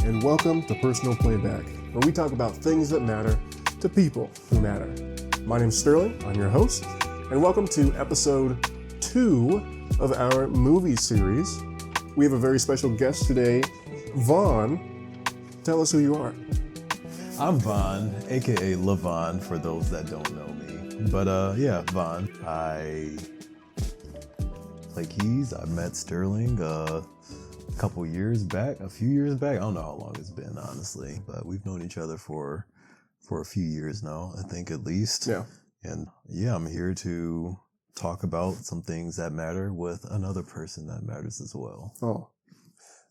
and welcome to Personal Playback, where we talk about things that matter to people who matter. My name's Sterling, I'm your host, and welcome to episode 2 of our movie series. We have a very special guest today. Vaughn, tell us who you are. I'm Vaughn, aka Levon, for those that don't know me. But Vaughn. I play keys. I met Sterling a few years back. I don't know how long it's been, honestly, but we've known each other for a few years now, I think, at least. Yeah. And I'm here to talk about some things that matter with another person that matters as well. Oh.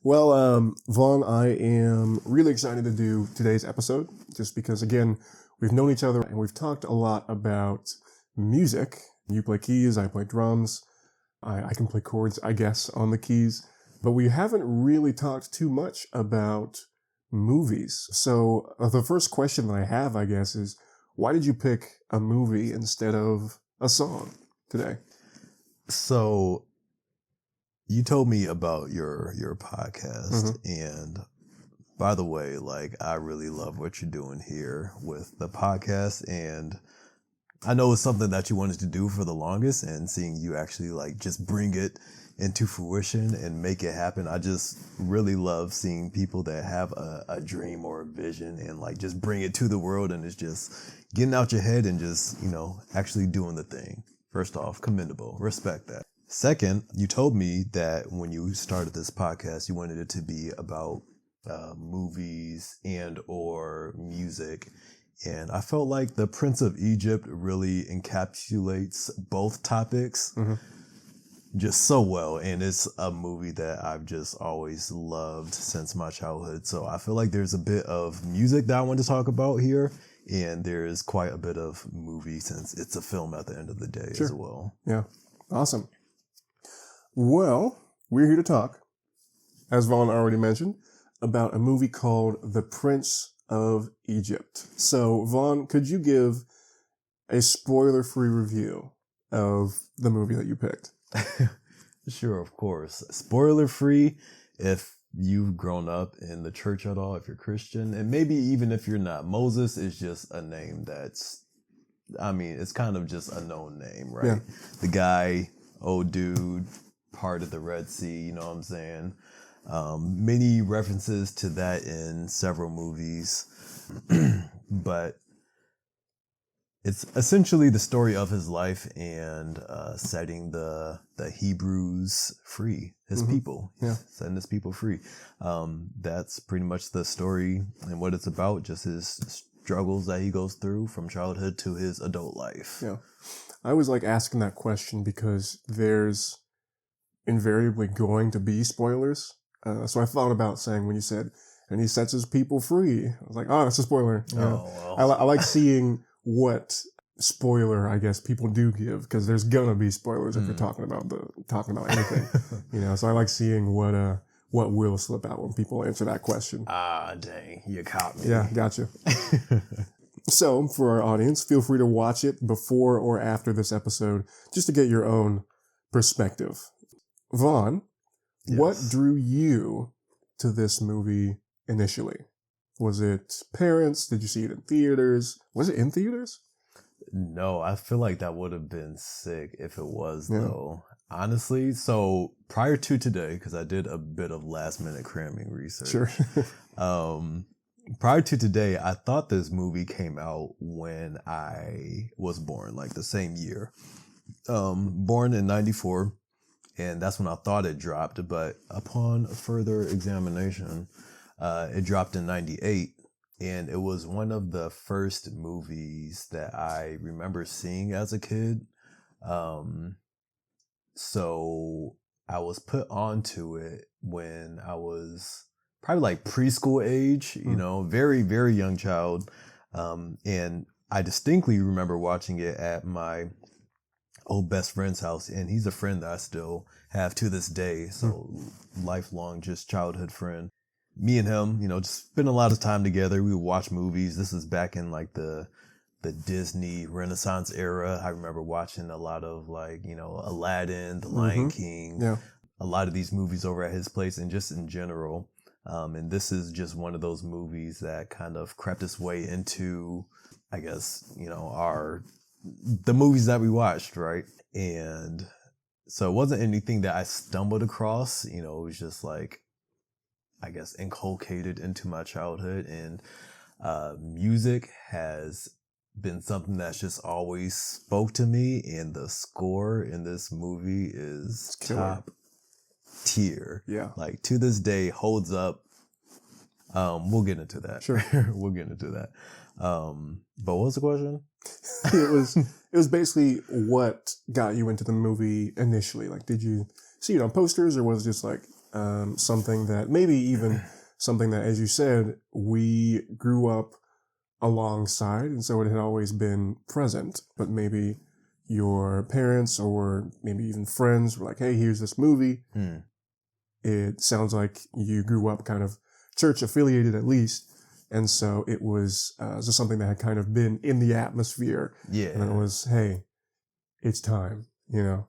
Well, Vaughn, I am really excited to do today's episode, just because, again, we've known each other and we've talked a lot about music. You play keys, I play drums. I can play chords, I guess, on the keys. But we haven't really talked too much about movies. So the first question that I have, I guess, is why did you pick a movie instead of a song today? So you told me about your podcast, and by the way, I really love what you're doing here with the podcast, and I know it's something that you wanted to do for the longest, and seeing you actually just bring it into fruition and make it happen. I just really love seeing people that have a dream or a vision and just bring it to the world, and it's just getting out your head and just, actually doing the thing. First off, commendable, respect that. Second, you told me that when you started this podcast, you wanted it to be about movies and or music. And I felt like The Prince of Egypt really encapsulates both topics just so well. And it's a movie that I've just always loved since my childhood. So I feel like there's a bit of music that I want to talk about here. And there's quite a bit of movie since it's a film at the end of the day as well. Yeah. Awesome. Well, we're here to talk, as Vaughn already mentioned, about a movie called The Prince of Egypt. So, Vaughn, could you give a spoiler-free review of the movie that you picked? Sure, of course. Spoiler-free if you've grown up in the church at all, if you're Christian, and maybe even if you're not. Moses is just a name it's kind of just a known name, right? Yeah. The guy, old dude, parted the Red Sea, you know what I'm saying? Many references to that in several movies, but it's essentially the story of his life and setting the Hebrews free, his people, setting his people free. That's pretty much the story and what it's about, just his struggles that he goes through from childhood to his adult life. Yeah. I always like asking that question because there's invariably going to be spoilers. So I thought about saying when you said, and he sets his people free, I was like, oh, that's a spoiler. Oh, well. I like seeing what spoiler, I guess, people do give, because there's gonna be spoilers if you're talking about anything. So I like seeing what will slip out when people answer that question. Ah, dang, you caught me. Yeah, gotcha. So for our audience, feel free to watch it before or after this episode, just to get your own perspective. Vaughn, what drew you to this movie initially? Was it parents? Did you see it in theaters? Was it in theaters? No, I feel like that would have been sick if it was, though. Honestly, so prior to today, because I did a bit of last minute cramming research. Sure. Prior to today, I thought this movie came out when I was born, the same year. Born in 94. And that's when I thought it dropped. But upon further examination, it dropped in 98. And it was one of the first movies that I remember seeing as a kid. So I was put onto it when I was probably preschool age, very, very young child. And I distinctly remember watching it at my old best friend's house, and he's a friend that I still have to this day. So lifelong, just childhood friend. Me and him, just spend a lot of time together. We would watch movies. This is back in the Disney Renaissance era. I remember watching a lot of Aladdin, The Lion King, a lot of these movies over at his place, and just in general. And this is just one of those movies that kind of crept its way into, I guess, the movies that we watched, right? And so it wasn't anything that I stumbled across, it was just like, I guess, inculcated into my childhood. And music has been something that's just always spoke to me, and the score in this movie is top tier. Yeah. Like, to this day, holds up. We'll get into that. Sure. We'll get into that. But what was the question? It was basically what got you into the movie initially. Like, did you see it on posters, or was it just like something that maybe even something that, as you said, we grew up alongside, and so it had always been present, but maybe your parents or maybe even friends were like, hey, here's this movie. It sounds like you grew up kind of church affiliated, at least. And so it was just something that had kind of been in the atmosphere. Yeah. And it was, hey, it's time,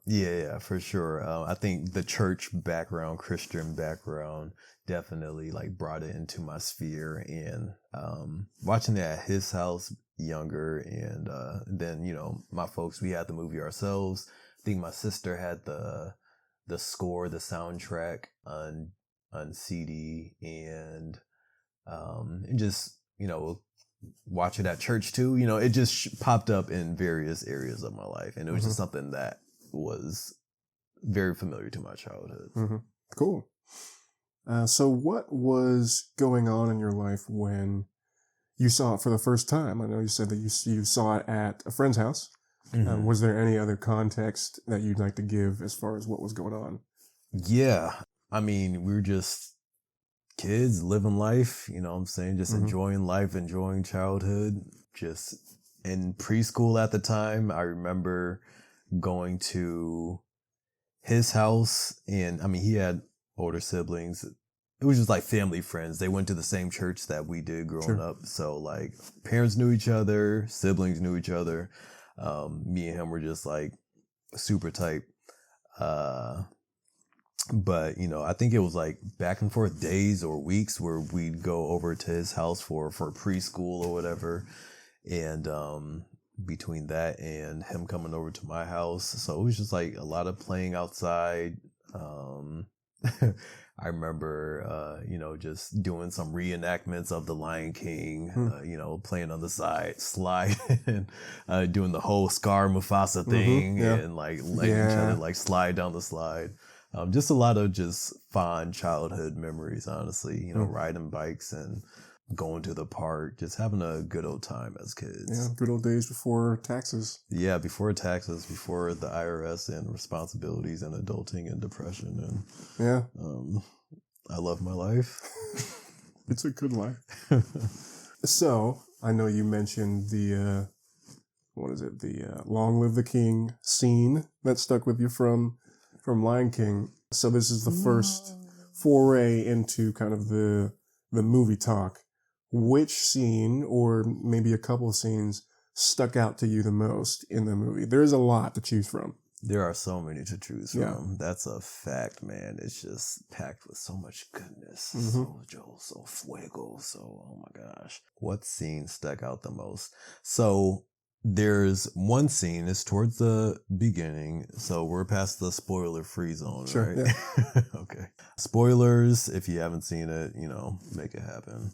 Yeah, for sure. I think the church background, Christian background, definitely like brought it into my sphere. And watching it at his house younger, and then, my folks, we had the movie ourselves. I think my sister had the score, the soundtrack on CD, and just, watch it at church too. It just popped up in various areas of my life, and it was just something that was very familiar to my childhood. Mm-hmm. Cool. So what was going on in your life when you saw it for the first time? I know you said that you saw it at a friend's house. Was there any other context that you'd like to give as far as what was going on? Yeah. I mean, we were just kids living life, just enjoying life, enjoying childhood, just in preschool at the time. I remember going to his house, and I mean, he had older siblings. It was just like family friends. They went to the same church that we did growing up. So like, parents knew each other, siblings knew each other. Me and him were just like super tight. But, I think it was like back and forth days or weeks where we'd go over to his house for preschool or whatever. And between that and him coming over to my house, so it was just like a lot of playing outside. I remember, just doing some reenactments of The Lion King, playing on the slide, and doing the whole Scar Mufasa thing, and like letting each other like slide down the slide. Just a lot of just fond childhood memories, honestly, riding bikes and going to the park, just having a good old time as kids. Yeah, good old days before taxes. Yeah, before taxes, before the IRS and responsibilities and adulting and depression. And I love my life. It's a good life. So, I know you mentioned the, Long Live the King scene that stuck with you from Lion King. So this is the first foray into kind of the movie talk. Which scene, or maybe a couple of scenes, stuck out to you the most in the movie? There is a lot to choose from. There are so many to choose from. That's a fact, man. It's just packed with so much goodness. So fuego. So, oh my gosh. What scene stuck out the most? So there's one scene, it's towards the beginning, so we're past the spoiler-free zone, right? Yeah. Okay. Spoilers, if you haven't seen it, make it happen.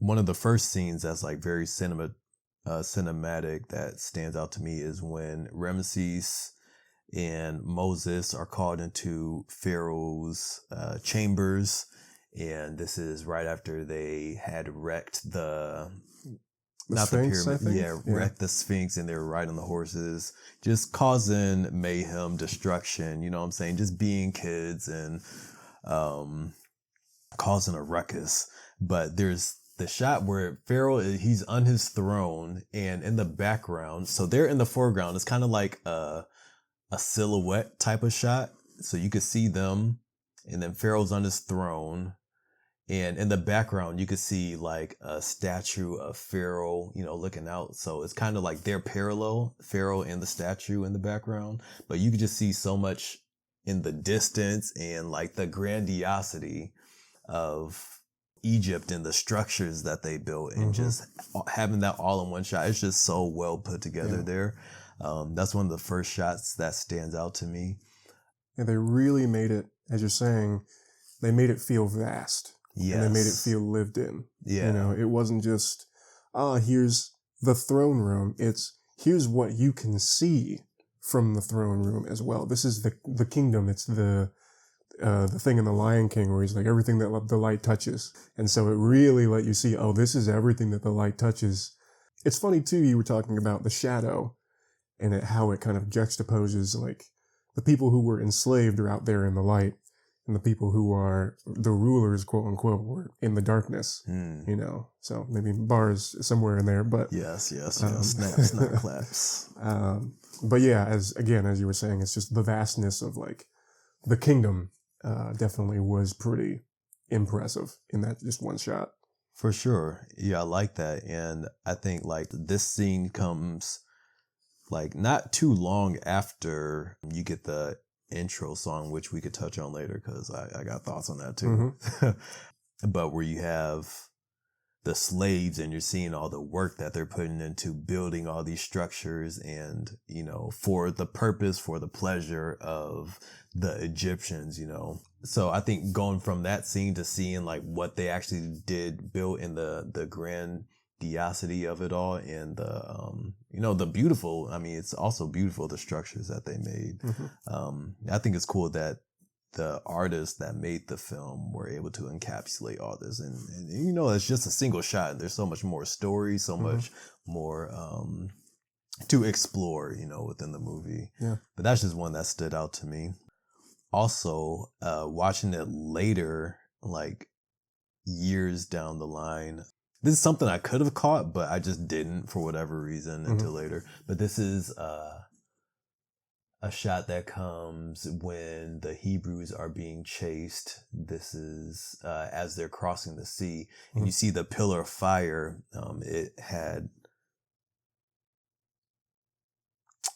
One of the first scenes that's like very cinematic that stands out to me is when Ramesses and Moses are called into Pharaoh's chambers, and this is right after they had wrecked the Sphinx, the pyramid. Wrecked the Sphinx, and they were riding the horses, just causing mayhem, destruction, just being kids and causing a ruckus. But there's the shot where Pharaoh, he's on his throne, and in the background, so they're in the foreground, it's kind of like a silhouette type of shot. So you could see them, and then Pharaoh's on his throne. And in the background, you could see like a statue of Pharaoh, looking out. So it's kind of like they're parallel, Pharaoh and the statue in the background. But you could just see so much in the distance and like the grandiosity of Egypt and the structures that they built, and just having that all in one shot. It's just so well put together there. That's one of the first shots that stands out to me. Yeah, they really made it, as you're saying, they made it feel vast. Yes. And they made it feel lived in. Yeah. You know, it wasn't just, here's the throne room. It's, here's what you can see from the throne room as well. This is the kingdom. It's the thing in The Lion King where he's like, everything that the light touches. And so it really let you see, oh, this is everything that the light touches. It's funny too, you were talking about the shadow and how it kind of juxtaposes like the people who were enslaved are out there in the light and the people who are the rulers, quote unquote, were in the darkness, you know, so maybe bars somewhere in there, but yes, snap claps. But yeah, as you were saying, it's just the vastness of like the kingdom, definitely was pretty impressive in that just one shot. For sure. Yeah, I like that. And I think like this scene comes like not too long after you get the intro song, which we could touch on later because I got thoughts on that too. But where you have the slaves and you're seeing all the work that they're putting into building all these structures and, you know, for the purpose, for the pleasure of the Egyptians, you know. So I think going from that scene to seeing like what they actually did build in the grandiosity of it all and the, you know, the beautiful, I mean, it's also beautiful, the structures that they made. I think it's cool that the artists that made the film were able to encapsulate all this. And you know, it's just a single shot. There's so much more story, so much more to explore, you know, within the movie. Yeah. But that's just one that stood out to me. Also, watching it later, like years down the line, this is something I could have caught, but I just didn't for whatever reason until later. But this is a shot that comes when the Hebrews are being chased. This is as they're crossing the sea, and you see the pillar of fire. It had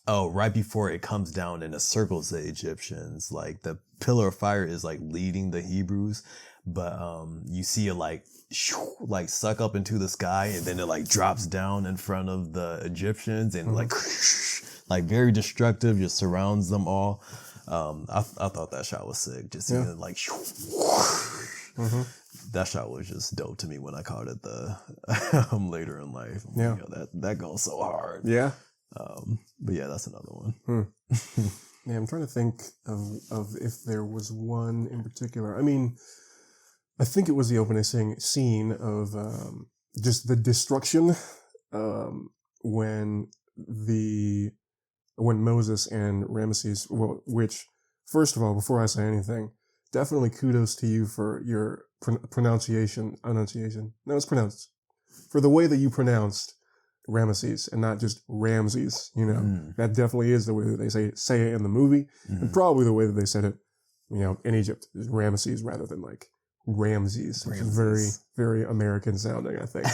right before it comes down and it circles the Egyptians. Like the pillar of fire is like leading the Hebrews, but you see it like suck up into the sky, and then it like drops down in front of the Egyptians, and like very destructive, just surrounds them all. I thought that shot was sick. Just seeing it like that shot was just dope to me when I caught it later in life. Yeah, you know, that goes so hard. Yeah. But yeah, that's another one. Yeah, I'm trying to think of if there was one in particular. I mean, I think it was the opening scene of just the destruction when Moses and Ramesses, well, which, first of all, before I say anything, definitely kudos to you for your enunciation. No, it's pronounced. For the way that you pronounced Ramesses and not just Ramses, you know. That definitely is the way that they say it in the movie, and probably the way that they said it, you know, in Egypt, is Ramesses rather than like Ramses, which is very, very American sounding, I think.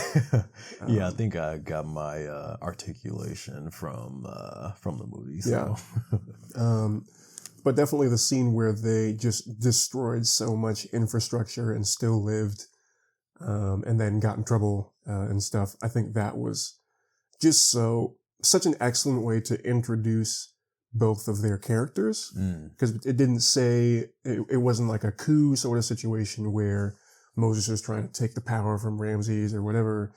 Yeah, I think I got my articulation from the movie. So. Yeah. But definitely the scene where they just destroyed so much infrastructure and still lived, and then got in trouble and stuff. I think that was just such an excellent way to introduce both of their characters, because it didn't say, it wasn't like a coup sort of situation where Moses was trying to take the power from Ramses or whatever.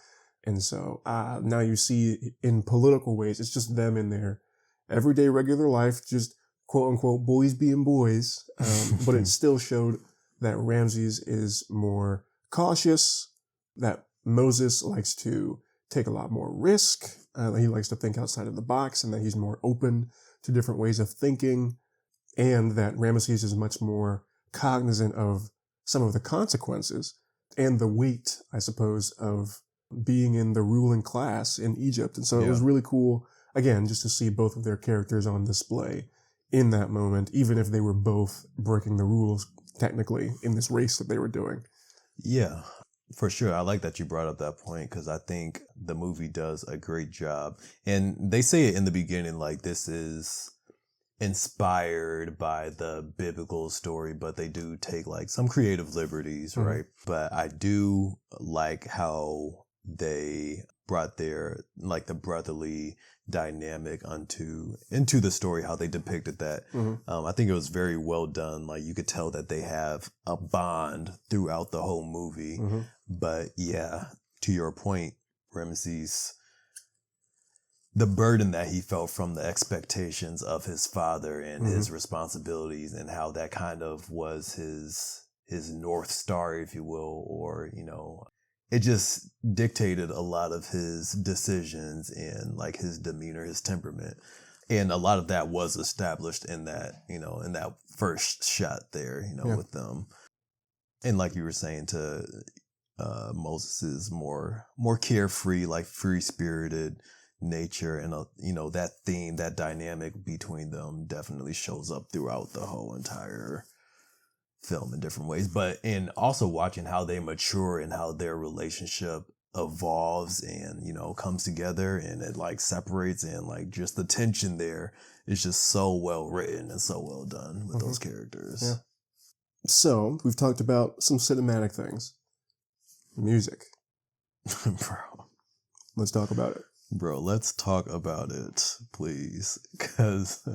And so now you see in political ways, it's just them in their everyday regular life, just quote unquote boys being boys. But it still showed that Ramses is more cautious, that Moses likes to take a lot more risk. He likes to think outside of the box, and that he's more open to different ways of thinking, and that Ramesses is much more cognizant of some of the consequences and the weight, I suppose, of being in the ruling class in Egypt. And so it was really cool, again, just to see both of their characters on display in that moment, even if they were both breaking the rules technically in this race that they were doing. Yeah. For sure. I like that you brought up that point, because I think the movie does a great job. And they say it in the beginning, like this is inspired by the biblical story, but they do take like some creative liberties, right? But I do like how they brought their like the brotherly dynamic into the story, how they depicted that. I think it was very well done. Like you could tell that they have a bond throughout the whole movie. But yeah, to your point, Ramesses, the burden that he felt from the expectations of his father and his responsibilities, and how that kind of was his North Star, if you will, or, you know, it just dictated a lot of his decisions and like his demeanor, his temperament. And a lot of that was established in that, you know, in that first shot there, you know, with them. And like you were saying, to Moses's more carefree, like free spirited nature, and you know, that theme, that dynamic between them definitely shows up throughout the whole entire film in different ways. But in also watching how they mature and how their relationship evolves and, you know, comes together and it like separates, and like just the tension there is just so well written and so well done with those characters. Yeah. So we've talked about some cinematic things. Music. Bro. Let's talk about it. Bro, let's talk about it, please. Because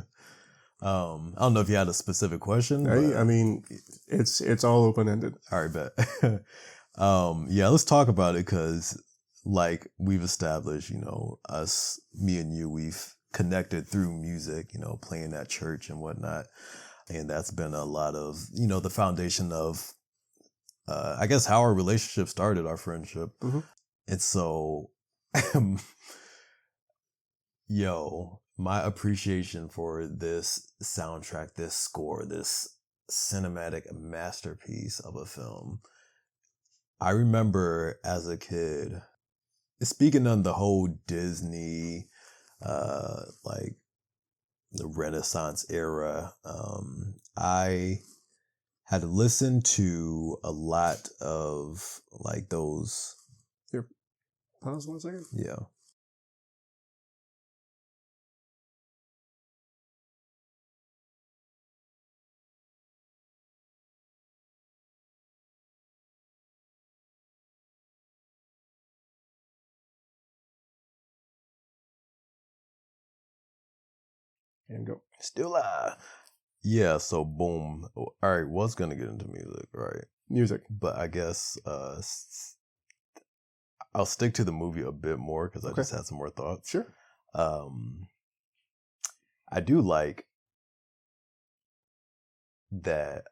I don't know if you had a specific question. I mean, it's all open-ended. All right, bet. Yeah, let's talk about it, because like we've established, you know, me and you, we've connected through music, you know, playing at church and whatnot. And that's been a lot of, you know, the foundation of, I guess, how our relationship started, our friendship. And so, yo, my appreciation for this soundtrack, this score, this cinematic masterpiece of a film. I remember as a kid, speaking on the whole Disney, like the Renaissance era, I had listened to a lot of like those. Here, pause 1 second. Yeah. And go. Still live. Yeah, so boom. All right, was gonna get into music, right? Music. But I guess I'll stick to the movie a bit more, because I just had some more thoughts. Sure. I do like that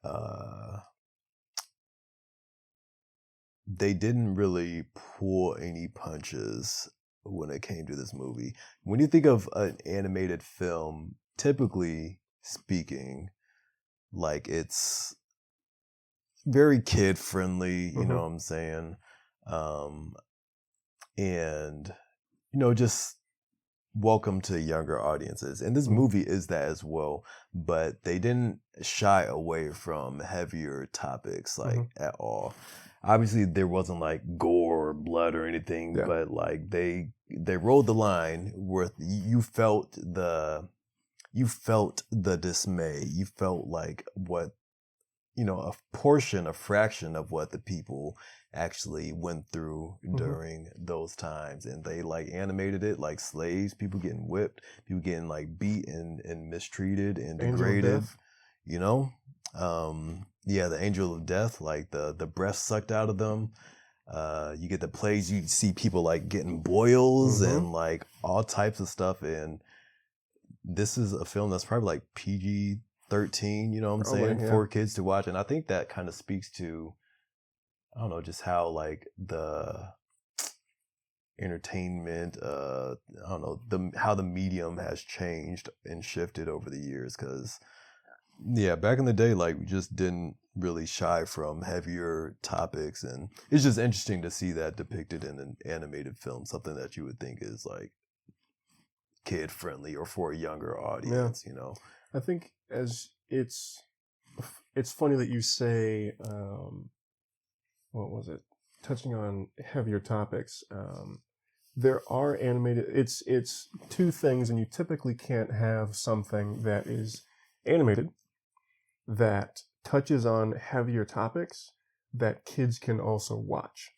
they didn't really pull any punches when it came to this movie. When you think of an animated film, typically speaking, like it's very kid friendly, you know what I'm saying? And, you know, just welcome to younger audiences. And this movie is that as well, but they didn't shy away from heavier topics like at all. Obviously there wasn't like gore or blood or anything, but like they rolled the line where you felt the dismay. You felt like what, you know, a fraction of what the people actually went through during those times. And they like animated it like slaves, people getting whipped, people getting like beat and mistreated and degraded, you know? Yeah, the angel of death, like the breath sucked out of them. You get the plagues, you see people like getting boils and like all types of stuff. And this is a film that's probably like PG-13, you know what I'm saying, for kids to watch. And I think that kind of speaks to, I don't know, just how like the entertainment, I don't know, how the medium has changed and shifted over the years. Because yeah, back in the day, like we just didn't really shy from heavier topics, and it's just interesting to see that depicted in an animated film, something that you would think is like kid friendly or for a younger audience, you know. I think as it's funny that you say what was it, touching on heavier topics, there are animated. It's two things, and you typically can't have something that is animated that touches on heavier topics that kids can also watch.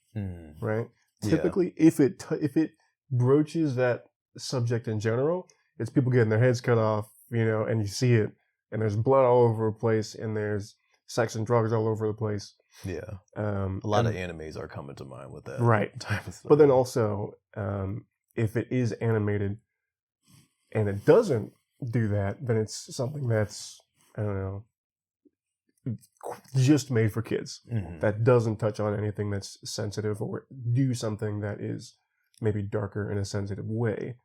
Right? Yeah. Typically, if it broaches that subject in general, it's people getting their heads cut off, and you see it, and there's blood all over the place, and there's sex and drugs all over the place. Yeah. A lot of animes are coming to mind with that. Right. Type of stuff. But then also, if it is animated and it doesn't do that, then it's something that's, I don't know, just made for kids. That doesn't touch on anything that's sensitive or do something that is maybe darker in a sensitive way.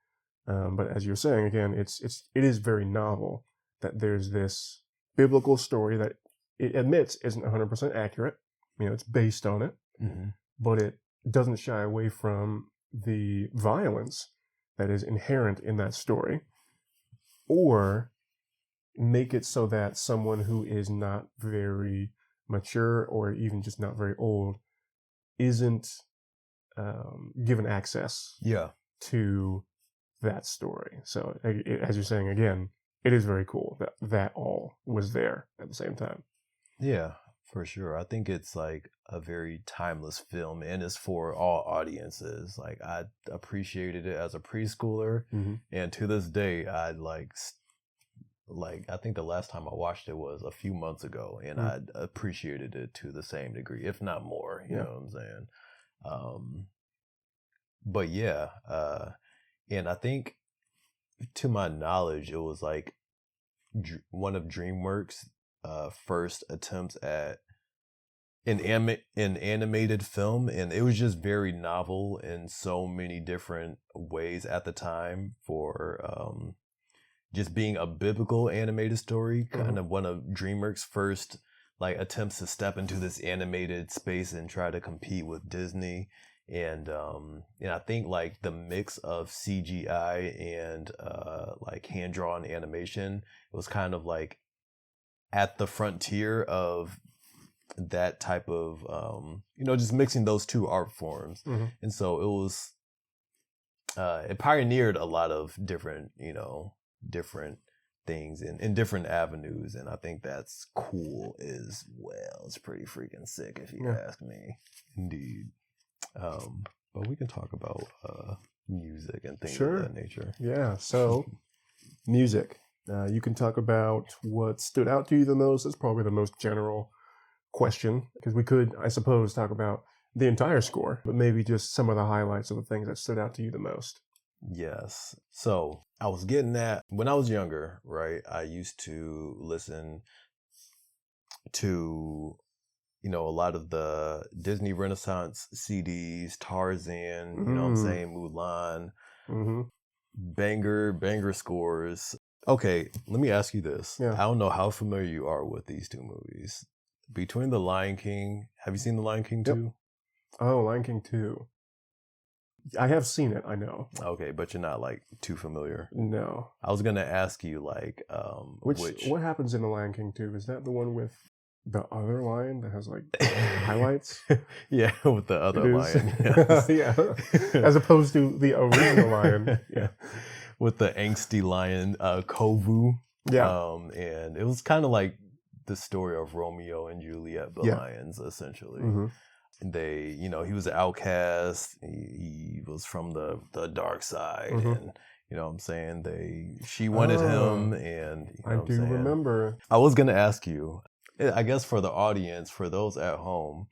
But as you're saying, again, it is very novel that there's this biblical story that it admits isn't 100% accurate. It's based on it, but it doesn't shy away from the violence that is inherent in that story, or make it so that someone who is not very mature or even just not very old isn't given access to that story. So as you're saying, again, it is very cool that all was there at the same time. Yeah, for sure. I think it's like a very timeless film, and it's for all audiences. Like, I appreciated it as a preschooler, and to this day, I I think the last time I watched it was a few months ago, and I appreciated it to the same degree, if not more. You know what I'm saying? But yeah, and I think, to my knowledge, it was like one of DreamWorks' first attempts at an animated film, and it was just very novel in so many different ways at the time for just being a biblical animated story. Kind of one of DreamWorks' first attempts to step into this animated space and try to compete with Disney. And I think the mix of CGI and hand drawn animation was kind of at the frontier of that type of just mixing those two art forms. And so it was it pioneered a lot of different things in different avenues, and I think that's cool as well. It's pretty freaking sick, if you ask me. Indeed. But we can talk about music and things of that nature. Yeah, so music. You can talk about what stood out to you the most. That's probably the most general question, because we could, I suppose, talk about the entire score, but maybe just some of the highlights of the things that stood out to you the most. Yes. So I was getting that when I was younger, right? I used to listen to, a lot of the Disney Renaissance CDs, Tarzan, you know what I'm saying, Mulan, banger scores. Okay, let me ask you this. I don't know how familiar you are with these two movies. Between The Lion King, have you seen The Lion King 2? Oh, Lion King 2. I have seen it, I know. Okay, but you're not too familiar. No. I was gonna ask you what happens in The Lion King 2? Is that the one with the other lion that has highlights? Yeah, with the other lion. Yes. Yeah, as opposed to the original lion. Yeah, with the angsty lion, Kovu. Yeah, and it was kind of like the story of Romeo and Juliet, the lions, essentially. They, he was an outcast. He was from the dark side, and you know what I'm saying, she wanted him, and I do remember. I was gonna ask you, I guess, for the audience, for those at home,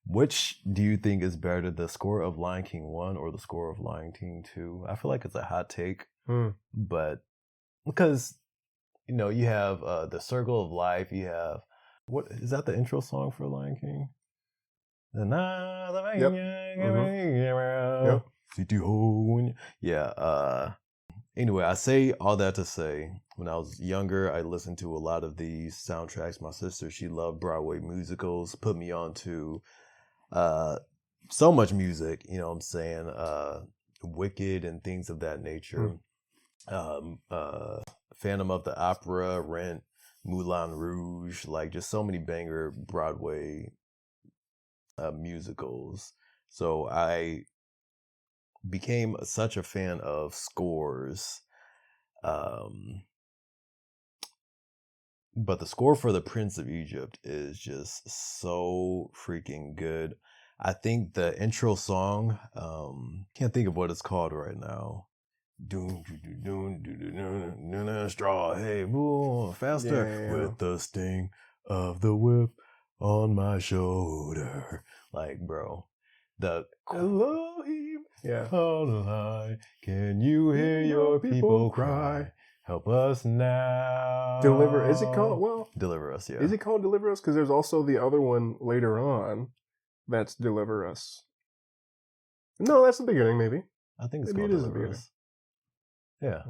which do you think is better, the score of Lion King 1 or the score of Lion King 2? I feel like it's a hot take, but because you have the Circle of Life, you have, what is that, the intro song for Lion King? Yep. Yeah. Anyway, I say all that to say, when I was younger, I listened to a lot of these soundtracks. My sister, she loved Broadway musicals, put me on to so much music, you know what I'm saying, Wicked and things of that nature. Phantom of the Opera, Rent, Moulin Rouge, just so many banger Broadway musicals. So I became such a fan of scores. But the score for The Prince of Egypt is just so freaking good. I think the intro song, can't think of what it's called right now. Doom, doom, doom, doom, doom, doom, straw, hey, boom, faster with the sting of the whip on my shoulder. Like, bro, the Elohim, on high, can you hear your people cry? Help us now. Is it called, Deliver Us, yeah. Is it called Deliver Us? Because there's also the other one later on that's Deliver Us. No, that's the beginning, maybe. I think it's called Deliver Us. Yeah.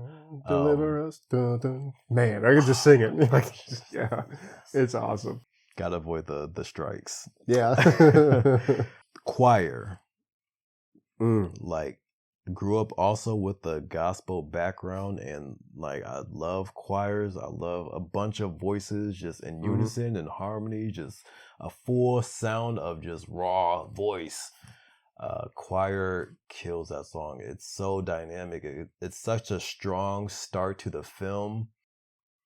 Deliver us. Dun, dun. Man, I could just sing it. Yeah, it's awesome. Gotta avoid the strikes. Yeah. Choir. Like, grew up also with the gospel background, and like I love choirs. I love a bunch of voices just in unison and harmony, just a full sound of just raw voice. Choir kills that song. It's so dynamic. It's such a strong start to the film.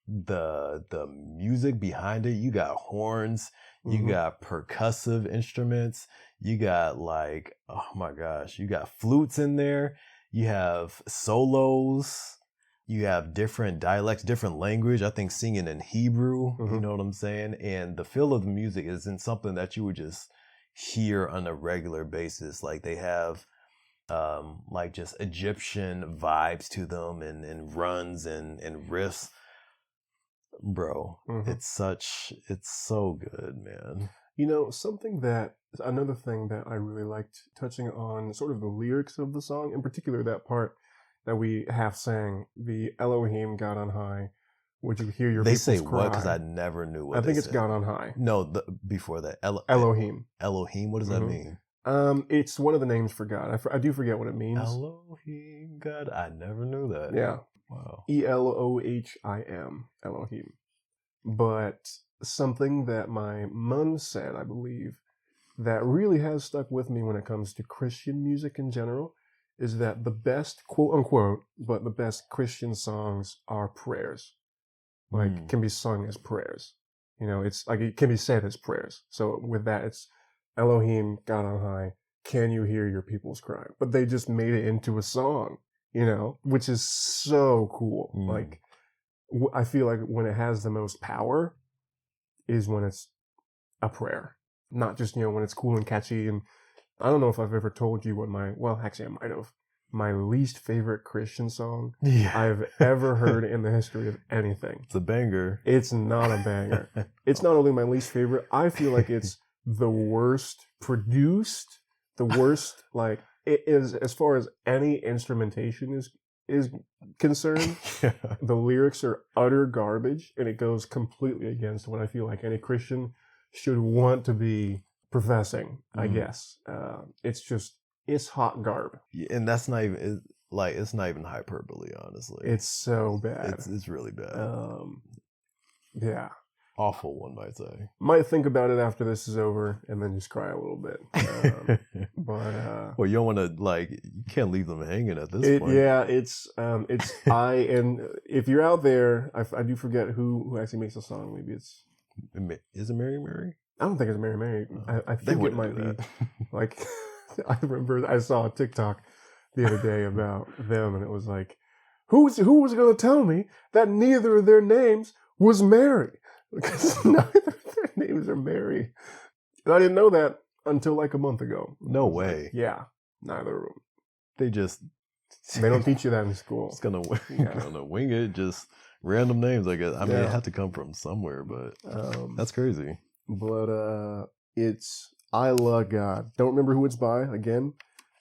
The music behind it, you got horns, you got percussive instruments, you got like, oh my gosh, you got flutes in there, you have solos, you have different dialects, different language. I think singing in Hebrew, you know what I'm saying? And the feel of the music isn't something that you would just hear on a regular basis. Like they have like just Egyptian vibes to them, and runs and riffs. Bro, it's so good, man. You know, another thing that I really liked, touching on sort of the lyrics of the song, in particular that part that we half sang, the Elohim, God on high, would you hear your people's cry? They say what? Because I never knew what I think it's said. God on high. No, before that. Elohim. Elohim, what does that mean? It's one of the names for God. I do forget what it means. Elohim, God, I never knew that. Yeah. Wow. Elohim, Elohim. But something that my mom said, I believe, that really has stuck with me when it comes to Christian music in general, is that the best, quote unquote, but the best Christian songs are prayers. Like, can be sung as prayers. You know, it's like, it can be said as prayers. So with that, it's Elohim, God on high, can you hear your people's cry? But they just made it into a song, you know, which is so cool. Like, I feel like when it has the most power is when it's a prayer, not just, you know, when it's cool and catchy. And I don't know if I've ever told you what actually I might have. My least favorite Christian song I've ever heard in the history of anything. It's a banger. It's not a banger. It's not only my least favorite, I feel like it's the worst produced, the worst, like, it is, as far as any instrumentation is concerned, the lyrics are utter garbage, and it goes completely against what I feel like any Christian should want to be professing, I guess. It's hot garb. Yeah, and that's not even, it's not even hyperbole, honestly. It's so bad. It's really bad. Yeah. Awful, one might say. Might think about it after this is over and then just cry a little bit. But well, you don't want to, you can't leave them hanging at this point. Yeah, and if you're out there, I do forget who actually makes the song. Maybe is it Mary Mary? I don't think it's Mary Mary. I think it might be. Like, I remember I saw a TikTok the other day about them, and it was like, who was going to tell me that neither of their names was Mary? Because neither of their names are Mary. And I didn't know that until like a month ago. No way. Like, yeah, neither of them. They don't teach you that in school. It's gonna wing it, just random names, I guess. I mean, it had to come from somewhere, but that's crazy. But it's I Love God. Don't remember who it's by again,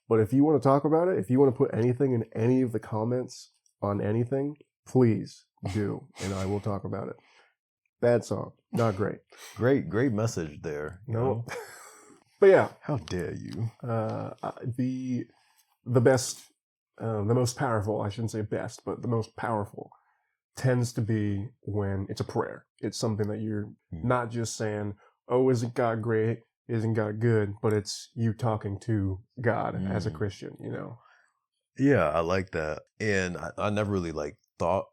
but if you want to talk about it, if you want to put anything in any of the comments on anything, please do, and I will talk about it. Bad song, not great. Great message there. No, but yeah. How dare you? The best, the most powerful. I shouldn't say best, but the most powerful tends to be when it's a prayer. It's something that you're not just saying, "Oh, isn't God great? Isn't God good?" But it's you talking to God as a Christian. You know. Yeah, I like that. And I never really like thought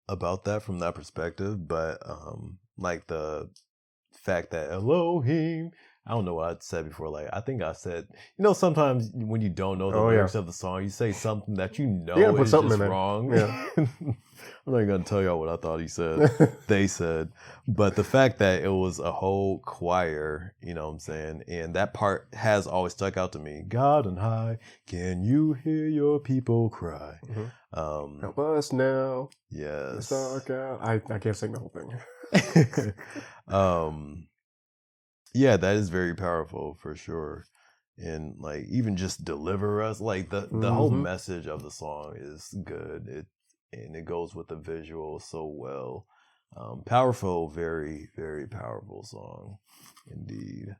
about that from that perspective, but like the fact that Elohim, I don't know what I'd said before. Like, I think I said, sometimes when you don't know the Oh yeah, lyrics of the song, you say something that you you gotta know put is something in just there. wrong. Yeah. I'm not even gonna tell y'all what I thought he said. They said, but the fact that it was a whole choir, you know what I'm saying, and that part has always stuck out to me. God and high, can you hear your people cry? Help us now. Let's Yes. talk out. I can't sing the whole thing. Yeah, that is very powerful for sure. And like even just deliver us, like the whole Mm-hmm. message of the song is good. It goes with the visual so well. Powerful, very, very powerful song indeed.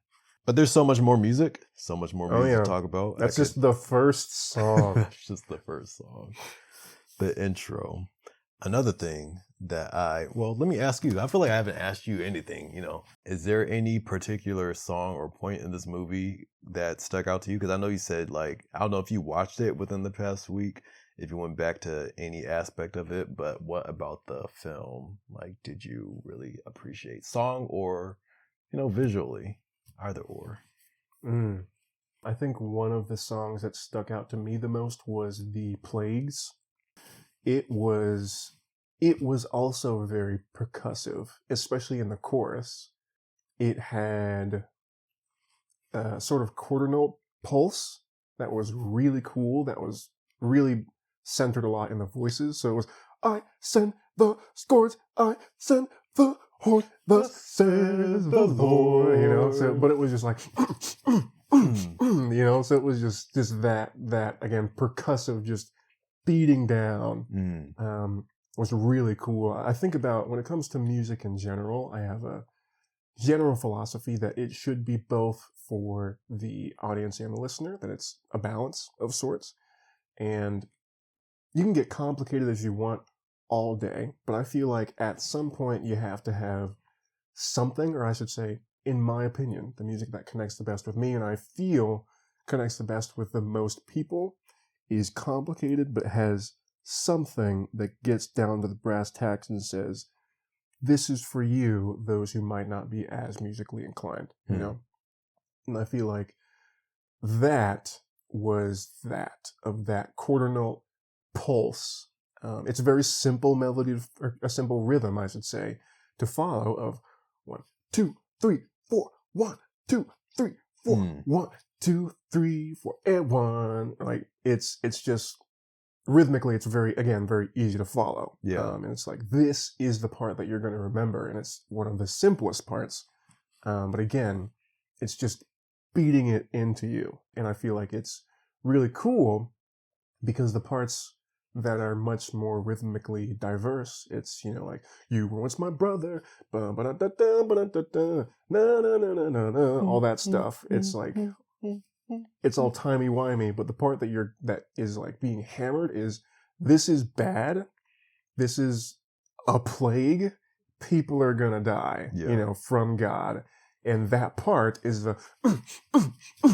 But there's so much more music, so much more Oh music to yeah, talk about. that's just the first song. That's just the first song. The intro. Another thing that let me ask you. I feel like I haven't asked you anything, Is there any particular song or point in this movie that stuck out to you? Because I know you said, like, I don't know if you watched it within the past week, if you went back to any aspect of it, but what about the film? Like, did you really appreciate song or, visually? Either or. Mm. I think one of the songs that stuck out to me the most was The Plagues. It was also very percussive, especially in the chorus. It had a sort of quarter note pulse that was really cool, that was really centered a lot in the voices. So it was, I send the scourge, I send the horde, thus says the Lord, so, but it was just like, so it was just that again, percussive, just beating down, was really cool. I think about when it comes to music in general, I have a general philosophy that it should be both for the audience and the listener, that it's a balance of sorts. And you can get complicated as you want all day, but I feel like at some point you have to have something, or I should say, in my opinion, the music that connects the best with me and I feel connects the best with the most people is complicated, but has something that gets down to the brass tacks and says, this is for you, those who might not be as musically inclined. And I feel like that was that, of that quarter note pulse. It's a very simple melody, or a simple rhythm, I should say, to follow, of 1, 2, 3, 4, 1, 2, 3, 4, 1, 2, 3, 4, and 1. Like it's just rhythmically, it's very easy to follow. Yeah. And it's like, this is the part that you're going to remember, and it's one of the simplest parts. But again, it's just beating it into you. And I feel like it's really cool because the parts that are much more rhythmically diverse, it's, like, you were once my brother, all that stuff. It's like, it's all timey-wimey, but the part that is like being hammered is, this is bad. This is a plague. People are gonna die, from God. And that part is the,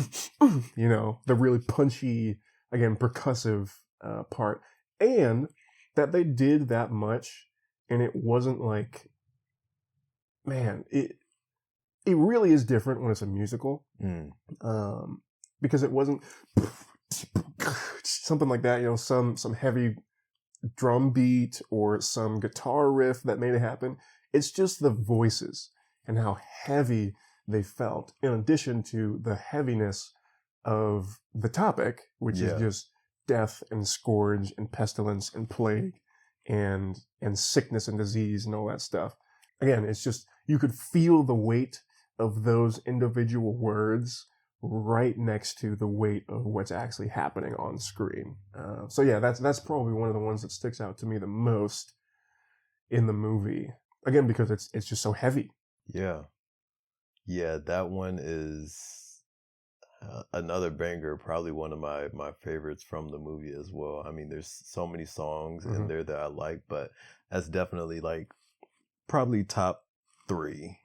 the really punchy, again, percussive part. And that they did that much, and it wasn't like, man, it really is different when it's a musical. Because it wasn't something like that, some heavy drum beat or some guitar riff that made it happen. It's just the voices and how heavy they felt, in addition to the heaviness of the topic, which is just death and scourge and pestilence and plague and sickness and disease and all that stuff. Again, it's just, you could feel the weight of those individual words right next to the weight of what's actually happening on screen. So yeah, that's probably one of the ones that sticks out to me the most in the movie. Again, because it's just so heavy. Yeah. Yeah, that one is another banger, probably one of my favorites from the movie as well. I mean, there's so many songs in there that I like, but that's definitely like probably top 3.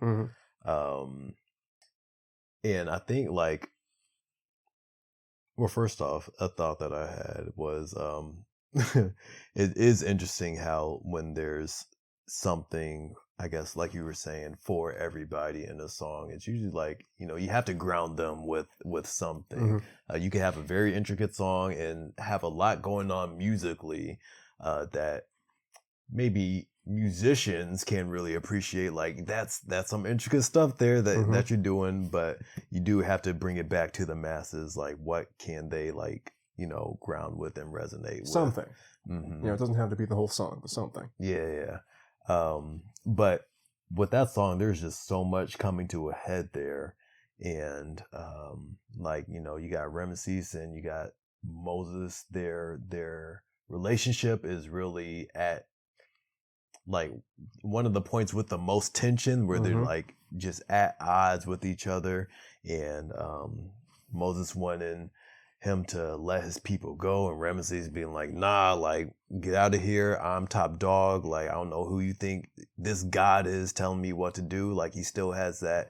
And I think like Well, first off, a thought that I had was it is interesting how when there's something, I guess, like you were saying, for everybody in a song, it's usually like, you have to ground them with something. Mm-hmm. You can have a very intricate song and have a lot going on musically that maybe musicians can really appreciate. Like that's some intricate stuff there that Mm-hmm. that you're doing, but you do have to bring it back to the masses. Like what can they like ground with and resonate with? Something. Mm-hmm. It doesn't have to be the whole song, but something. Yeah. But with that song, there's just so much coming to a head there. And like, you got Ramesses and you got Moses. Their relationship is really at like one of the points with the most tension where they're Mm-hmm. like just at odds with each other. And Moses wanting him to let his people go, and Ramesses being like, nah, like get out of here, I'm top dog, like I don't know who you think this god is telling me what to do. Like he still has that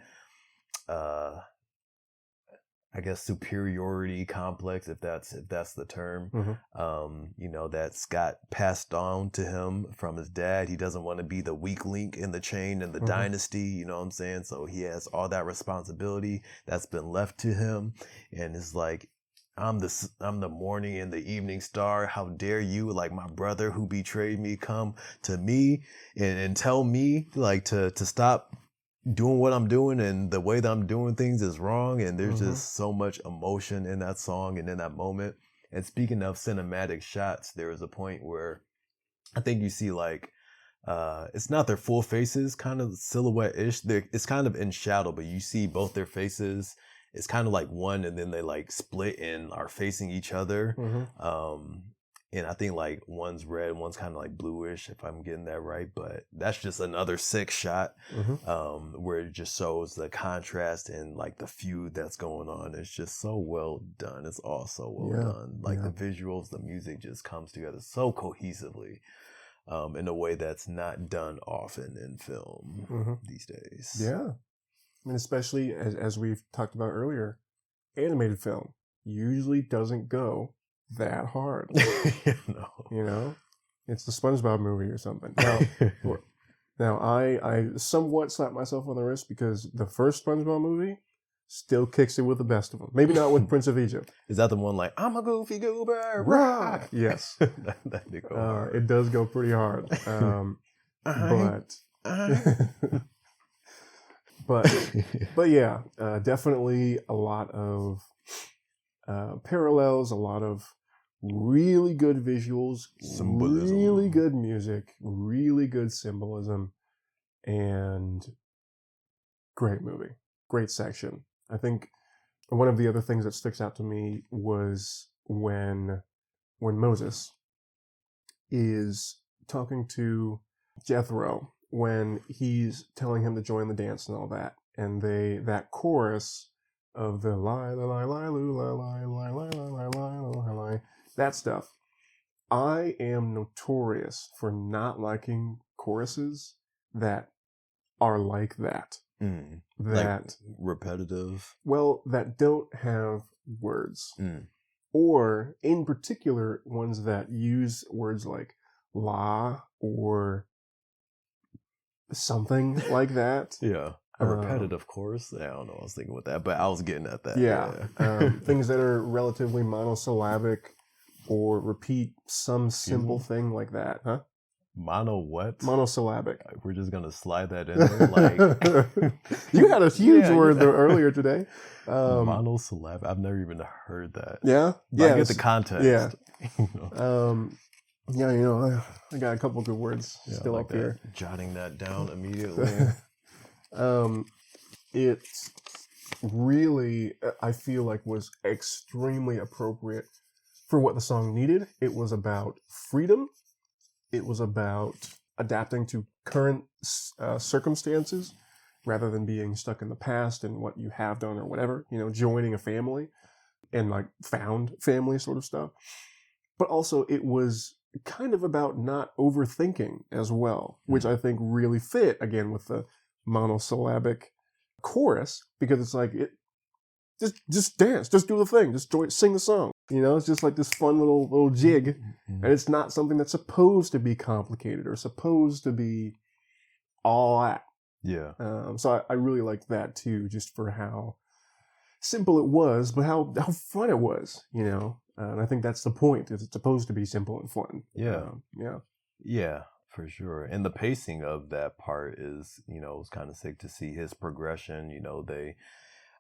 I guess superiority complex, if that's the term. Mm-hmm. That's got passed on to him from his dad. He doesn't want to be the weak link in the chain and the Mm-hmm. dynasty, you know what I'm saying? So he has all that responsibility that's been left to him, and it's like, I'm the morning and the evening star. How dare you, like my brother who betrayed me, come to me and tell me like to stop doing what I'm doing, and the way that I'm doing things is wrong. And there's Mm-hmm. just so much emotion in that song and in that moment. And speaking of cinematic shots, there is a point where I think you see like it's not their full faces, kind of silhouette-ish. It's kind of in shadow, but you see both their faces. It's kind of like one, and then they like split and are facing each other. Mm-hmm. And I think like one's red, one's kind of like bluish, if I'm getting that right. But that's just another sick shot where it just shows the contrast and like the feud that's going on. It's just so well done. It's all so well done. Like the visuals, the music just comes together so cohesively in a way that's not done often in film these days. Yeah. I mean, especially as we've talked about earlier, animated film usually doesn't go that hard. It's the SpongeBob movie or something. Now I somewhat slapped myself on the wrist because the first SpongeBob movie still kicks it with the best of them. Maybe not with Prince of Egypt. Is that the one like, I'm a goofy goober? Rah! Yes. that did go hard. It does go pretty hard. But yeah, definitely a lot of parallels, a lot of really good visuals, symbolism, really good music, really good symbolism, and great movie, great section. I think one of the other things that sticks out to me was when Moses is talking to Jethro, when he's telling him to join the dance and all that, and that chorus of the lie, the lie, lie, loo, lie, lie, lie, lie, lie, lie, lie, lie, that stuff. I am notorious for not liking choruses that are like that. That like repetitive. Well, that don't have words. Or in particular, ones that use words like la or something like that. Yeah. A repetitive chorus. I don't know. I was thinking with that, but I was getting at that. Yeah. Things that are relatively monosyllabic or repeat some simple thing like that. Huh? Monosyllabic. We're just going to slide that in there. Like you had a huge word there earlier today. Monosyllabic. I've never even heard that. Yeah? But I get the context. Yeah. I got a couple good words still like up here. Jotting that down immediately. It really, I feel like, was extremely appropriate for what the song needed. It was about freedom. It was about adapting to current circumstances rather than being stuck in the past and what you have done or whatever, joining a family and like found family sort of stuff. But also it was kind of about not overthinking as well, which I think really fit again with the monosyllabic chorus, because it's like just dance, just do the thing, just sing the song. It's just like this fun little jig, and it's not something that's supposed to be complicated or supposed to be all that. Yeah. So I really liked that too, just for how simple it was, but how fun it was. And I think that's the point. Is it's supposed to be simple and fun. Yeah. Yeah. Yeah, for sure. And the pacing of that part is, it was kind of sick to see his progression. They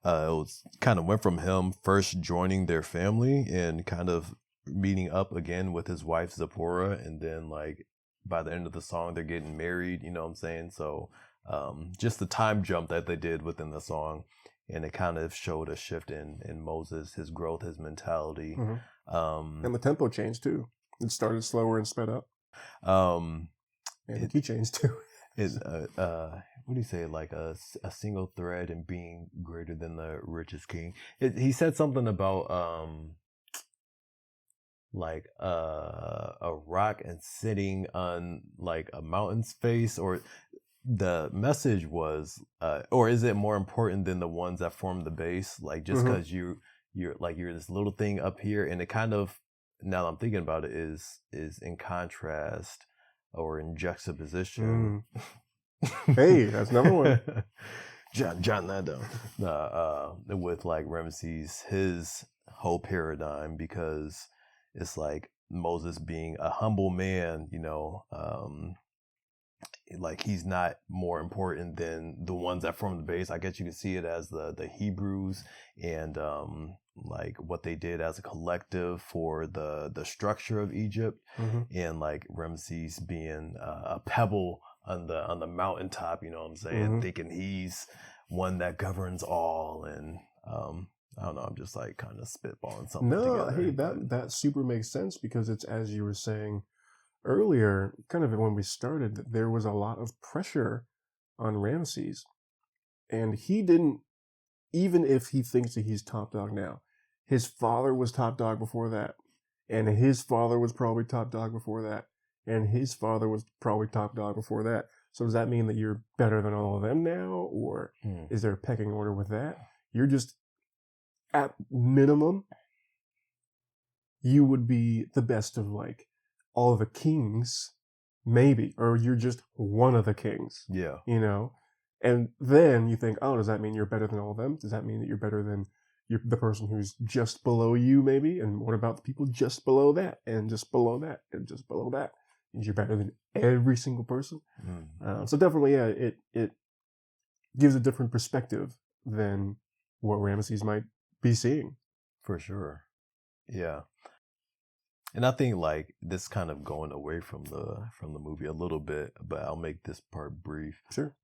it was kind of went from him first joining their family and kind of meeting up again with his wife Zipporah, and then like by the end of the song they're getting married. You know what I'm saying? So just the time jump that they did within the song, and it kind of showed a shift in Moses, his growth, his mentality. And the tempo changed too. It started slower and sped up. And the key changed too. What do you say? Like a single thread and being greater than the richest king. He said something about like a rock and sitting on like a mountain's face, or the message was, or is it more important than the ones that form the base? Like just because you're this little thing up here, and it kind of, now that I'm thinking about it, is in contrast or in juxtaposition. Hey, that's another one. John that down. With like Ramesses, his whole paradigm, because it's like Moses being a humble man, like he's not more important than the ones that form the base. I guess you can see it as the Hebrews and like what they did as a collective for the structure of Egypt, and like Ramesses being a pebble on the mountaintop, you know what I'm saying, thinking he's one that governs all. And I don't know, I'm just like kind of spitballing something together. Hey, that super makes sense, because it's, as you were saying earlier, kind of when we started, that there was a lot of pressure on Ramesses, and he didn't, even if he thinks that he's top dog now, his father was top dog before that, and his father was probably top dog before that, and his father was probably top dog before that. So does that mean that you're better than all of them now, or is there a pecking order with that? You're just, at minimum, you would be the best of like all the kings, maybe, or you're just one of the kings. Yeah. And then you think, oh, does that mean you're better than all of them? Does that mean that you're better than the person who's just below you, maybe? And what about the people just below that, and just below that, and just below that? Means you're better than every single person. So definitely, yeah, it gives a different perspective than what Ramesses might be seeing. For sure. Yeah. And I think like this kind of going away from the movie a little bit, but I'll make this part brief. Sure.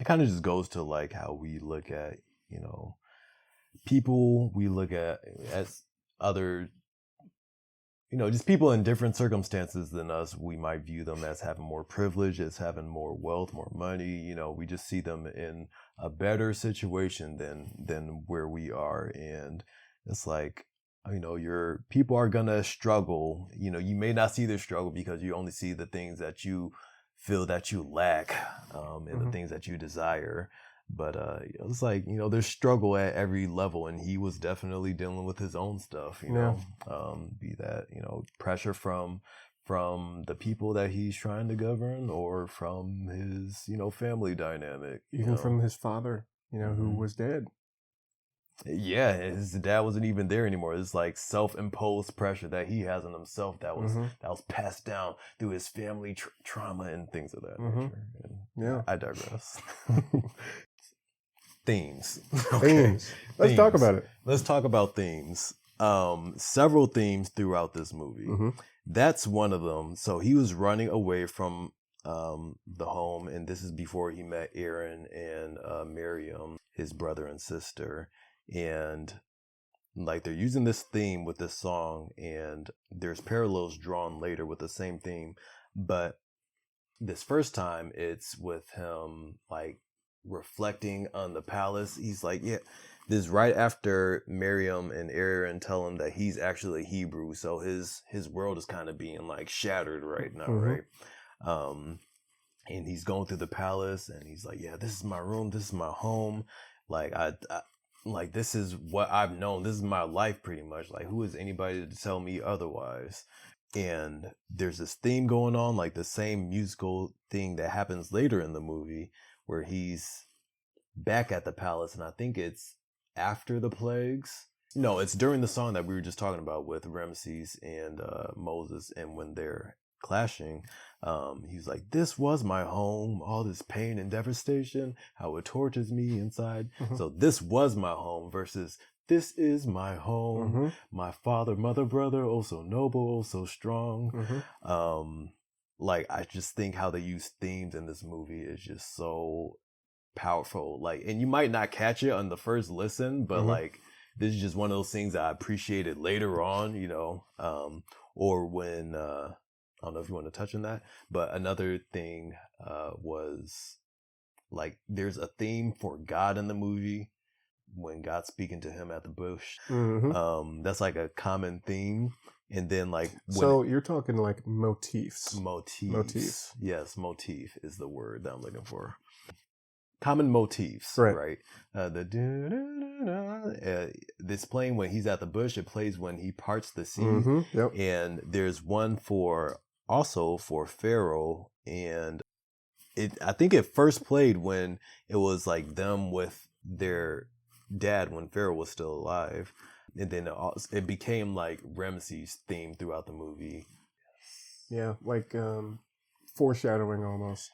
It kind of just goes to like how we look at, people, we look at as other, just people in different circumstances than us. We might view them as having more privilege, as having more wealth, more money. We just see them in a better situation than where we are. And it's like, your people are gonna struggle. You may not see their struggle because you only see the things that you feel that you lack, and the things that you desire. But it's like, there's struggle at every level, and he was definitely dealing with his own stuff, be that, pressure from the people that he's trying to govern, or from his, family dynamic. Even from his father, who was dead. Yeah, his dad wasn't even there anymore. It's like self-imposed pressure that he has on himself that was passed down through his family trauma and things of that nature. And yeah, I digress. Themes. Themes. Let's talk about it. Let's talk about themes. Several themes throughout this movie. That's one of them. So he was running away from the home, and this is before he met Aaron and Miriam, his brother and sister. And like they're using this theme with this song, and there's parallels drawn later with the same theme, but this first time it's with him like reflecting on the palace. He's like, yeah, this is right after Miriam and Aaron tell him that he's actually Hebrew, so his world is kind of being like shattered right now, right? And he's going through the palace, and he's like, yeah, this is my room, this is my home. Like like this is what I've known. This is my life pretty much. Like who is anybody to tell me otherwise? And there's this theme going on, like the same musical thing that happens later in the movie where he's back at the palace, and I think it's after the plagues. No, it's during the song that we were just talking about with Ramesses and Moses, and when they're clashing, he's like, "This was my home. All this pain and devastation, how it tortures me inside. So this was my home versus this is my home. My father, mother, brother, oh so noble, oh so strong." Like I just think how they use themes in this movie is just so powerful. Like, and you might not catch it on the first listen, but like this is just one of those things that I appreciated later on, you know. Or when I don't know if you want to touch on that, but another thing was like there's a theme for God in the movie when God's speaking to him at the bush. That's like a common theme. And then like so you're talking like motifs. Yes, motif is the word that I'm looking for. Common motifs, right? This playing when he's at the bush. It plays when he parts the sea, and there's one for also for Pharaoh, and I think it first played when it was like them with their dad when Pharaoh was still alive, and then it became like Ramesses' theme throughout the movie. Yeah, like foreshadowing almost.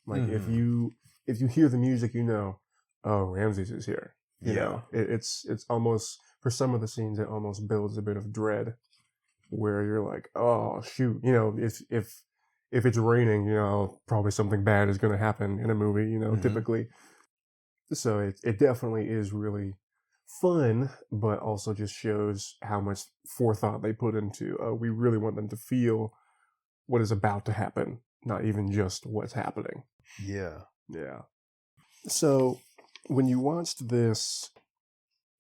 Like if you hear the music, you know, oh, Ramses is here. You know, it's almost for some of the scenes it almost builds a bit of dread, where you're like, oh shoot, you know, if it's raining, you know, probably something bad is going to happen in a movie, you know, typically. So it definitely is really fun, but also just shows how much forethought they put into. We really want them to feel what is about to happen, not even just what's happening. Yeah. So when you watched this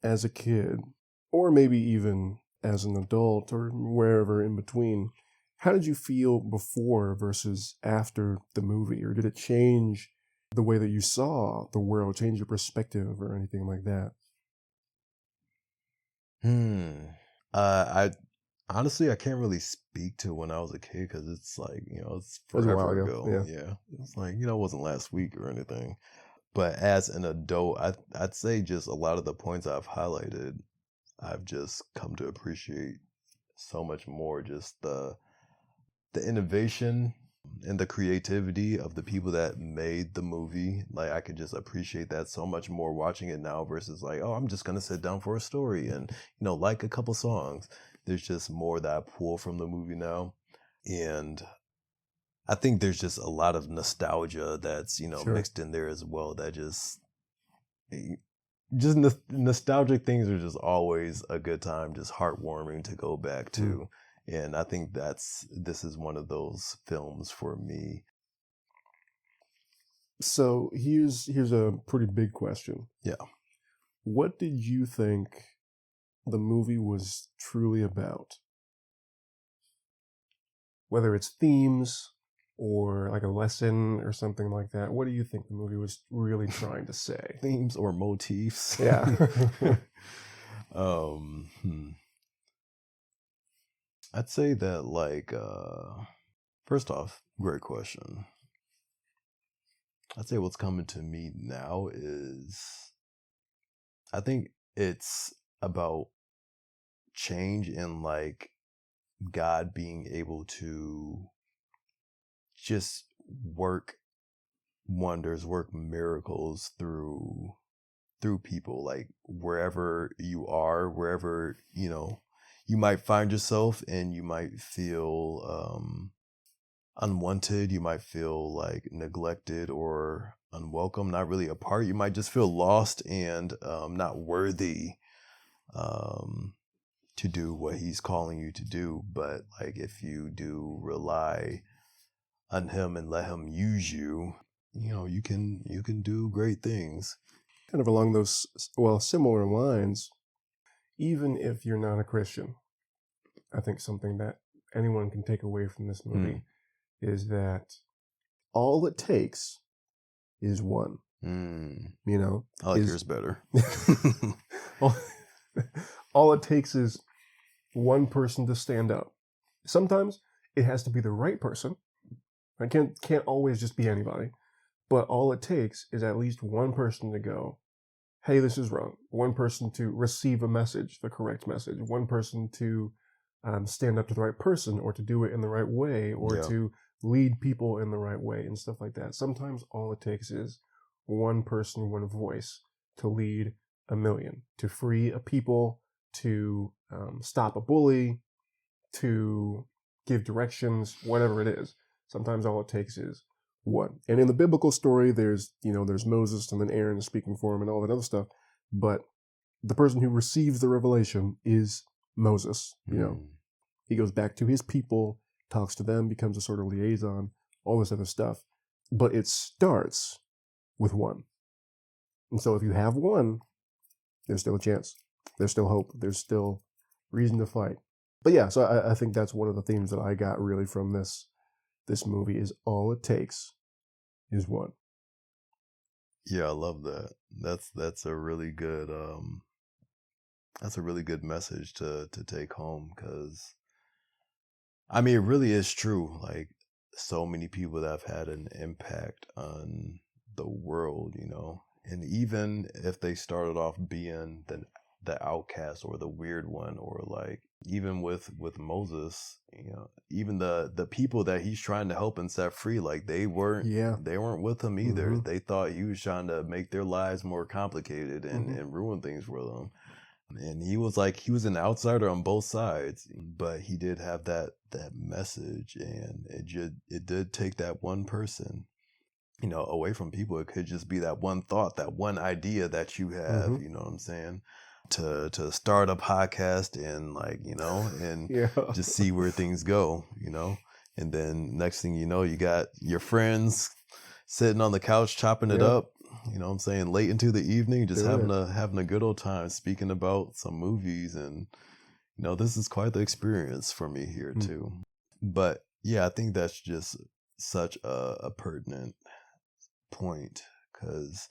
as a kid, or maybe even as an adult or wherever in between, how did you feel before versus after the movie? Or did it change the way that you saw the world, change your perspective or anything like that? I honestly I can't really speak to when I was a kid because it's like, you know, it's That was a forever while ago. Yeah. It's like, you know, it wasn't last week or anything. But as an adult, I'd say just a lot of the points I've highlighted, I've just come to appreciate so much more. Just the innovation and the creativity of the people that made the movie. Like I could just appreciate that so much more watching it now versus like, oh, I'm just gonna sit down for a story and, you know, like a couple songs. There's just more that I pull from the movie now. And I think there's just a lot of nostalgia that's, you know, mixed in there as well. That just nostalgic things are just always a good time, just heartwarming to go back to. And I think this is one of those films for me. So here's a pretty big question. Yeah. What did you think the movie was truly about? Whether it's themes or like a lesson or something like that, what do you think the movie was really trying to say? Themes or motifs? Yeah. I'd say that like first off, great question. I'd say what's coming to me now is I think it's about change and like God being able to just work wonders, work miracles through people, like wherever you are, wherever, you know, you might find yourself and you might feel unwanted, you might feel like neglected or unwelcome, not really a part. You might just feel lost and not worthy to do what he's calling you to do. But like if you do rely on him and let him use you, you know, you can do great things. Kind of along those, well, similar lines, even if you're not a Christian, I think something that anyone can take away from this movie is that all it takes is one. You know, I like yours better. all it takes is one person to stand up. Sometimes it has to be the right person. It can't always just be anybody. But all it takes is at least one person to go, hey, this is wrong. One person to receive a message, the correct message. One person to stand up to the right person, or to do it in the right way, or to lead people in the right way and stuff like that. Sometimes all it takes is one person, one voice to lead a million, to free a people, to stop a bully, to give directions, whatever it is. Sometimes all it takes is one. And in the biblical story, there's Moses, and then Aaron is speaking for him and all that other stuff. But the person who receives the revelation is Moses. He goes back to his people, talks to them, becomes a sort of liaison, all this other stuff. But it starts with one. And so if you have one, there's still a chance. There's still hope. There's still reason to fight. But yeah, so I think that's one of the themes that I got really from this movie, is all it takes is one. Yeah, I love that. That's a really good message to take home, because I mean, it really is true. Like, so many people that have had an impact on the world, and even if they started off being the outcast or the weird one, or like even with Moses, even the people that he's trying to help and set free, like they weren't with him either. Mm-hmm. They thought he was trying to make their lives more complicated and ruin things for them. And he was an outsider on both sides, but he did have that message, and it did take that one person, away from people. It could just be that one thought, that one idea that you have, you know what I'm saying? To start a podcast and and just see where things go, and then next thing you know, you got your friends sitting on the couch chopping it up, you know what I'm saying, late into the evening, just having a good old time speaking about some movies. And this is quite the experience for me here too. But yeah, I think that's just such a pertinent point, because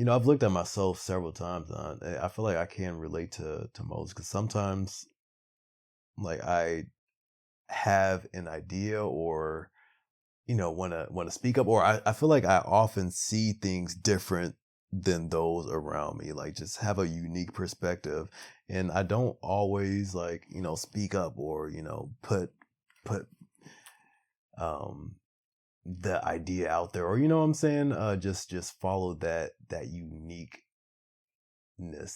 I've looked at myself several times, and I feel like I can relate to Moses, because sometimes like I have an idea, or want to speak up, or I feel like I often see things different than those around me, like just have a unique perspective, and I don't always speak up, or put the idea out there, or what I'm saying, just follow that uniqueness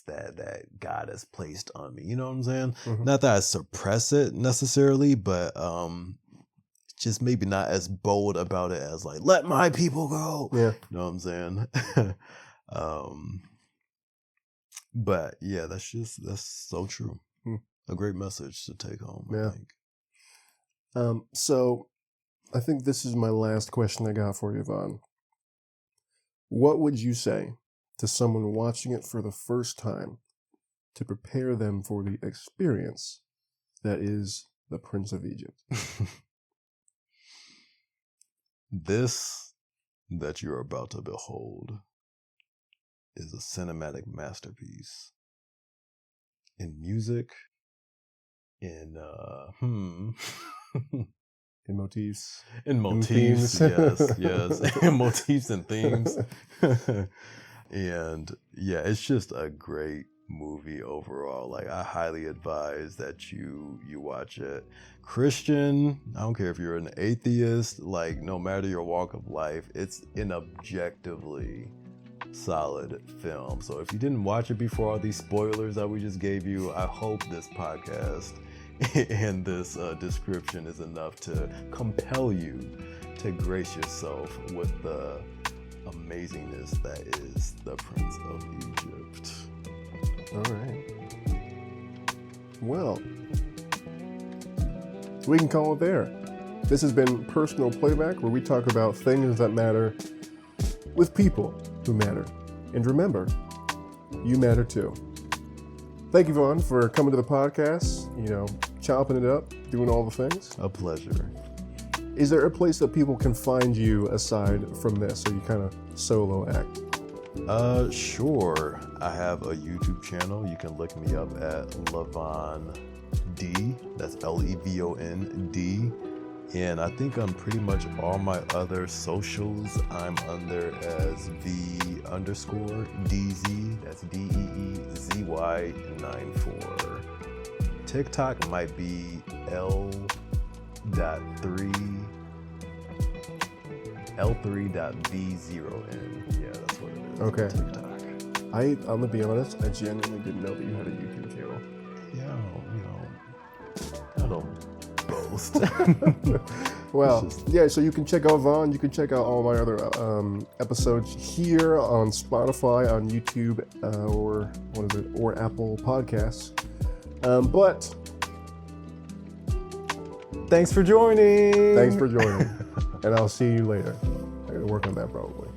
that God has placed on me, you know what I'm saying? Mm-hmm. Not that I suppress it necessarily, but just maybe not as bold about it as like, let my people go. Yeah. You know what I'm saying? But yeah, that's so true. A great message to take home, I think. So I think this is my last question I got for you, Vaughn. What would you say to someone watching it for the first time to prepare them for the experience that is the Prince of Egypt? This that you're about to behold is a cinematic masterpiece in music, in in motifs. In motifs, yes. In motifs and themes. And yeah, it's just a great movie overall. Like, I highly advise that you watch it. Christian, I don't care if you're an atheist, like, no matter your walk of life, it's an objectively solid film. So if you didn't watch it before all these spoilers that we just gave you, I hope this podcast and this description is enough to compel you to grace yourself with the amazingness that is the Prince of Egypt. All right. Well, we can call it there. This has been Personal Playback, where we talk about things that matter with people who matter. And remember, you matter too. Thank you, Vaughn, for coming to the podcast, chopping it up, doing all the things. A pleasure. Is there a place that people can find you aside from this? So you kind of solo act? Sure. I have a YouTube channel. You can look me up at Levon D. That's LEVON-D. And I think on pretty much all my other socials, I'm under as V_DZ. That's DEEZY94. TikTok might be L3.V0N. Yeah, that's what it is. Okay. TikTok. I'm gonna be honest, I genuinely didn't know that you had a YouTube channel. Yeah, I don't boast. Well, yeah, so you can check out Vaughn. You can check out all my other episodes here on Spotify, on YouTube, or Apple Podcasts. But Thanks for joining. And I'll see you later. I gotta work on that probably.